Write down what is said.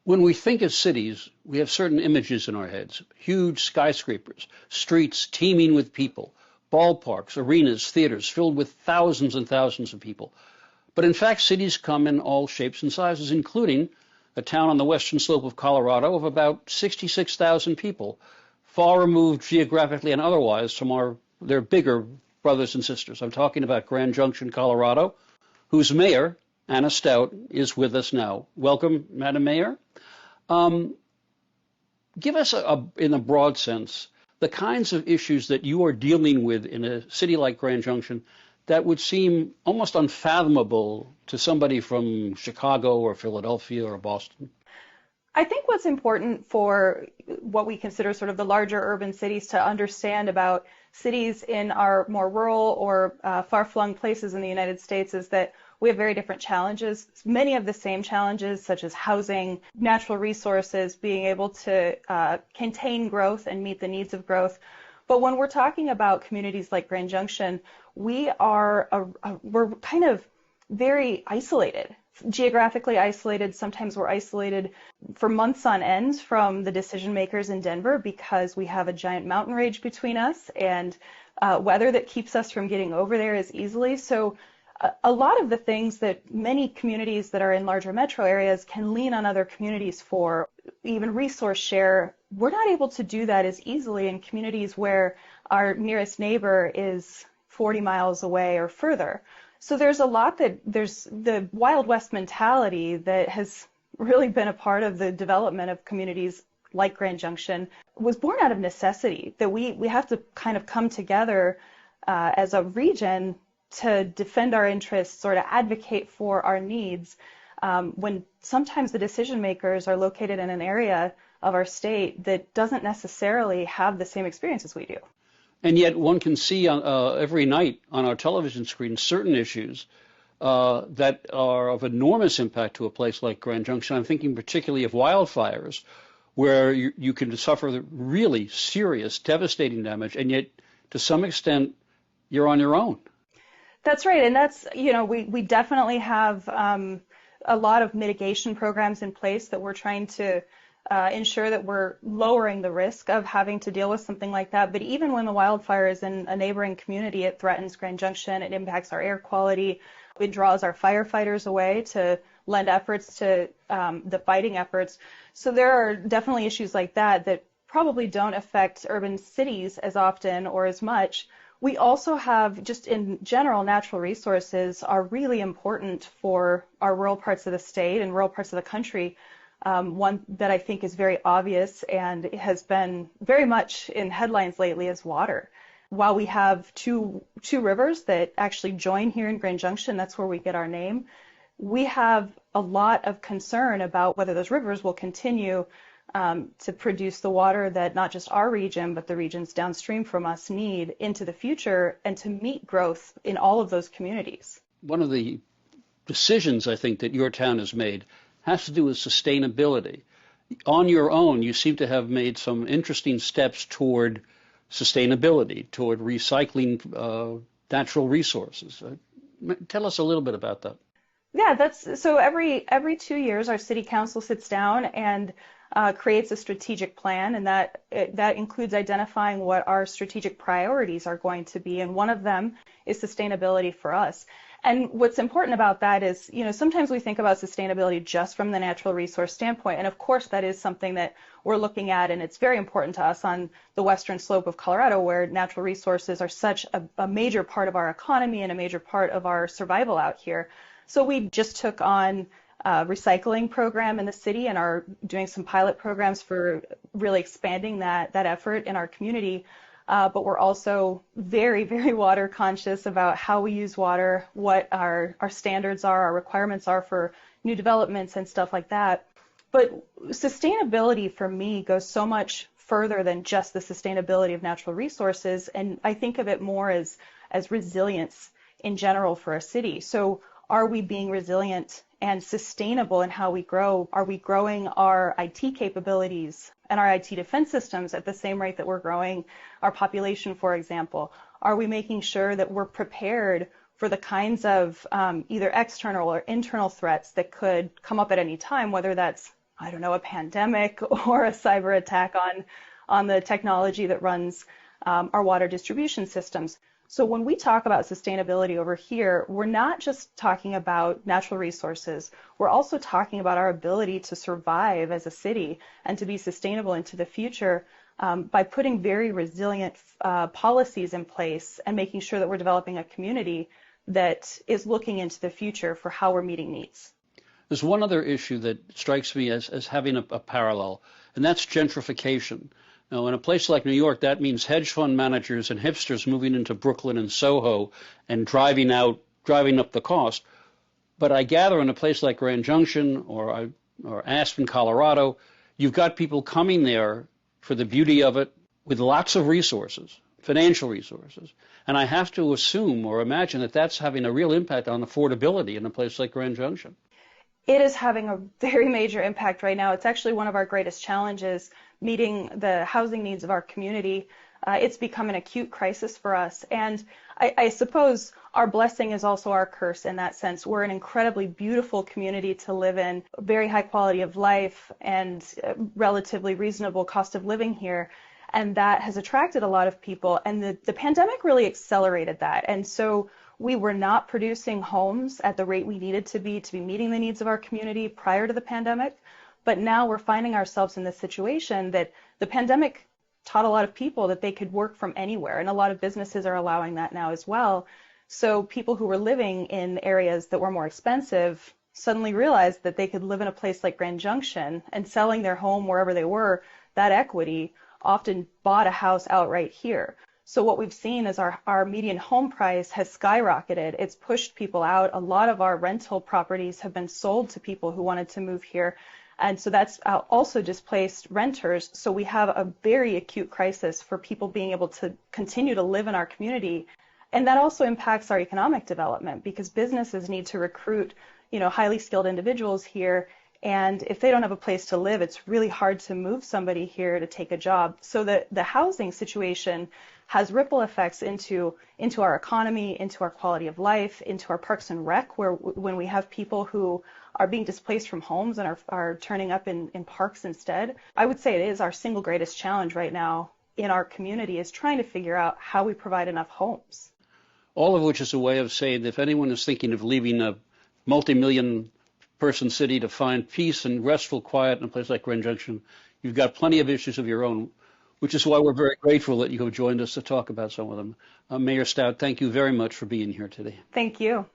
When we think of cities, we have certain images in our heads. Huge skyscrapers, streets teeming with people, ballparks, arenas, theaters filled with thousands and thousands of people. But in fact, cities come in all shapes and sizes, including a town on the western slope of Colorado of about 66,000 people, far removed geographically and otherwise from their bigger brothers and sisters. I'm talking about Grand Junction, Colorado, whose mayor, Anna Stout, is with us now. Welcome, Madam Mayor. Give us, in a broad sense, the kinds of issues that you are dealing with in a city like Grand Junction that would seem almost unfathomable to somebody from Chicago or Philadelphia or Boston. I think what's important for what we consider sort of the larger urban cities to understand about cities in our more rural or far-flung places in the United States is that we have very different challenges, many of the same challenges such as housing, natural resources, being able to contain growth and meet the needs of growth. But when we're talking about communities like Grand Junction, we're kind of very isolated, geographically isolated. Sometimes we're isolated for months on end from the decision makers in Denver because we have a giant mountain range between us and weather that keeps us from getting over there as easily. So a lot of the things that many communities that are in larger metro areas can lean on other communities for, even resource share, we're not able to do that as easily in communities where our nearest neighbor is 40 miles away or further. So there's the Wild West mentality that has really been a part of the development of communities like Grand Junction was born out of necessity, that we have to kind of come together as a region to defend our interests or to advocate for our needs when sometimes the decision makers are located in an area of our state that doesn't necessarily have the same experience as we do. And yet one can see every night on our television screen certain issues that are of enormous impact to a place like Grand Junction. I'm thinking particularly of wildfires, where you can suffer really serious, devastating damage, and yet to some extent you're on your own. That's right, and that's, we definitely have a lot of mitigation programs in place that we're trying to ensure that we're lowering the risk of having to deal with something like that. But even when the wildfire is in a neighboring community, it threatens Grand Junction, it impacts our air quality, it draws our firefighters away to lend efforts to the fighting efforts. So there are definitely issues like that that probably don't affect urban cities as often or as much. We also have, just in general, natural resources are really important for our rural parts of the state and rural parts of the country. One that I think is very obvious and has been very much in headlines lately is water. While we have two rivers that actually join here in Grand Junction, that's where we get our name, we have a lot of concern about whether those rivers will continue to produce the water that not just our region, but the regions downstream from us need into the future and to meet growth in all of those communities. One of the decisions I think that your town has made has to do with sustainability. On your own, you seem to have made some interesting steps toward sustainability, toward recycling natural resources. Tell us a little bit about that. Yeah, that's so every 2 years our city council sits down and creates a strategic plan, and that includes identifying what our strategic priorities are going to be, and one of them is sustainability for us. And what's important about that is, sometimes we think about sustainability just from the natural resource standpoint, and of course that is something that we're looking at, and it's very important to us on the western slope of Colorado, where natural resources are such a major part of our economy and a major part of our survival out here. So we just took on a recycling program in the city and are doing some pilot programs for really expanding that effort in our community. But we're also very, very water conscious about how we use water, what our standards are, our requirements are for new developments and stuff like that. But sustainability for me goes so much further than just the sustainability of natural resources, and I think of it more as resilience in general for a city. So are we being resilient and sustainable in how we grow? Are we growing our IT capabilities and our IT defense systems at the same rate that we're growing our population, for example? Are we making sure that we're prepared for the kinds of either external or internal threats that could come up at any time, whether that's I don't know, a pandemic or a cyber attack on the technology that runs our water distribution systems. So when we talk about sustainability over here, we're not just talking about natural resources. We're also talking about our ability to survive as a city and to be sustainable into the future by putting very resilient policies in place and making sure that we're developing a community that is looking into the future for how we're meeting needs. There's one other issue that strikes me as having a parallel, and that's gentrification. Now, in a place like New York, that means hedge fund managers and hipsters moving into Brooklyn and Soho and driving up the cost. But I gather in a place like Grand Junction or Aspen, Colorado, you've got people coming there for the beauty of it with lots of resources, financial resources. And I have to assume or imagine that that's having a real impact on affordability in a place like Grand Junction. It is having a very major impact right now. It's actually one of our greatest challenges, meeting the housing needs of our community. It's become an acute crisis for us. And I suppose our blessing is also our curse in that sense. We're an incredibly beautiful community to live in, very high quality of life and relatively reasonable cost of living here. And that has attracted a lot of people. And the pandemic really accelerated that. And so we were not producing homes at the rate we needed to be meeting the needs of our community prior to the pandemic. But now we're finding ourselves in this situation that the pandemic taught a lot of people that they could work from anywhere. And a lot of businesses are allowing that now as well. So people who were living in areas that were more expensive suddenly realized that they could live in a place like Grand Junction, and selling their home wherever they were, that equity often bought a house outright here. So what we've seen is our median home price has skyrocketed. It's pushed people out. A lot of our rental properties have been sold to people who wanted to move here. And so that's also displaced renters. So we have a very acute crisis for people being able to continue to live in our community. And that also impacts our economic development because businesses need to recruit, highly skilled individuals here. And if they don't have a place to live, it's really hard to move somebody here to take a job. So the housing situation has ripple effects into our economy, into our quality of life, into our parks and rec, where when we have people who are being displaced from homes and are turning up in parks instead. I would say it is our single greatest challenge right now in our community is trying to figure out how we provide enough homes. All of which is a way of saying that if anyone is thinking of leaving a multi-million person city to find peace and restful quiet in a place like Grand Junction, you've got plenty of issues of your own, which is why we're very grateful that you have joined us to talk about some of them. Mayor Stout, thank you very much for being here today. Thank you.